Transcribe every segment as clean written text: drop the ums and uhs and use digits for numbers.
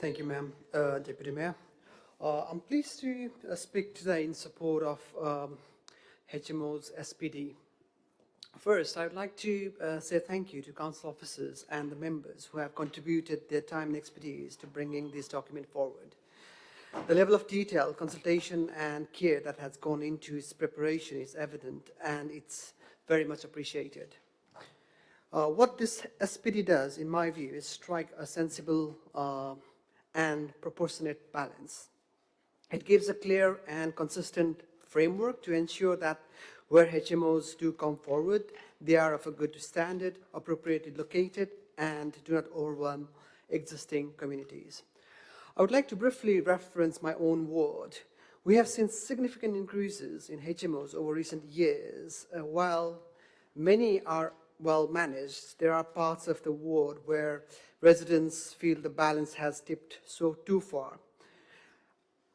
Thank you, ma'am, Deputy Mayor. I'm pleased to speak today in support of HMOs SPD. First, I would like to say thank you to council officers and the members who have contributed their time and expertise to bringing this document forward. The level of detail, consultation and care that has gone into its preparation is evident, and it's very much appreciated. What this SPD does, in my view, is strike a sensible and proportionate balance. It gives a clear and consistent framework to ensure that where HMOs do come forward, they are of a good standard, appropriately located, and do not overwhelm existing communities. I would like to briefly reference my own ward. We have seen significant increases in HMOs over recent years. While many are well managed, there are parts of the ward where residents feel the balance has tipped too far.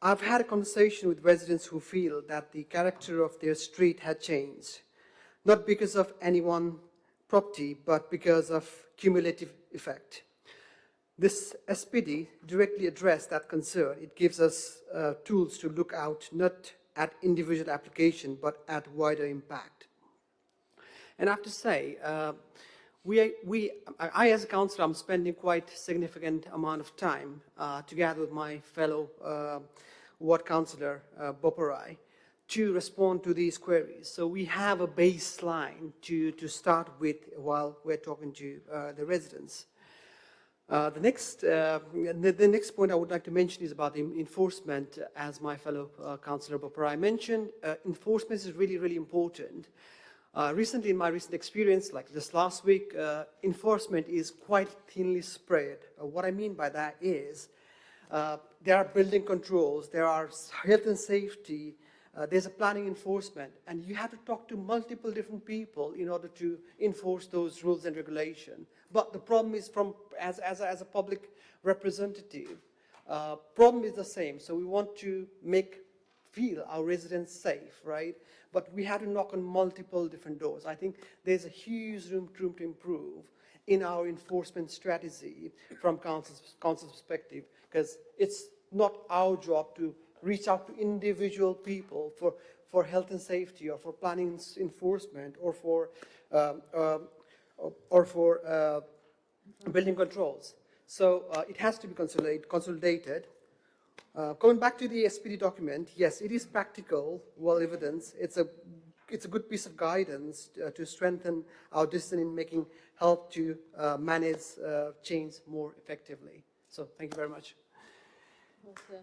I've had a conversation with residents who feel that the character of their street had changed, not because of any one property, but because of cumulative effect. This SPD directly addressed that concern. It gives us tools to look out not at individual application, but at wider impact. And I have to say, I as a councillor, I'm spending quite a significant amount of time together with my fellow ward councillor, Borough, to respond to these queries. So we have a baseline to start with while we're talking to the residents. The next point I would like to mention is about the enforcement. As my fellow councillor Borough mentioned, enforcement is really, really important. Recently, in my recent experience, like just last week, enforcement is quite thinly spread. What I mean by that is there are building controls, there are health and safety, there's a planning enforcement, and you have to talk to multiple different people in order to enforce those rules and regulation. But the problem is, as a public representative, problem is the same. So we want to feel our residents safe, right? But we have to knock on multiple different doors. I think there's a huge room to improve in our enforcement strategy from council's perspective, because it's not our job to reach out to individual people for health and safety, or for planning enforcement, or for building controls. So it has to be consolidated. Going back to the SPD document, yes, it is practical, well evidenced. It's a good piece of guidance to strengthen our decision in making, help to manage change more effectively. So thank you very much. Okay.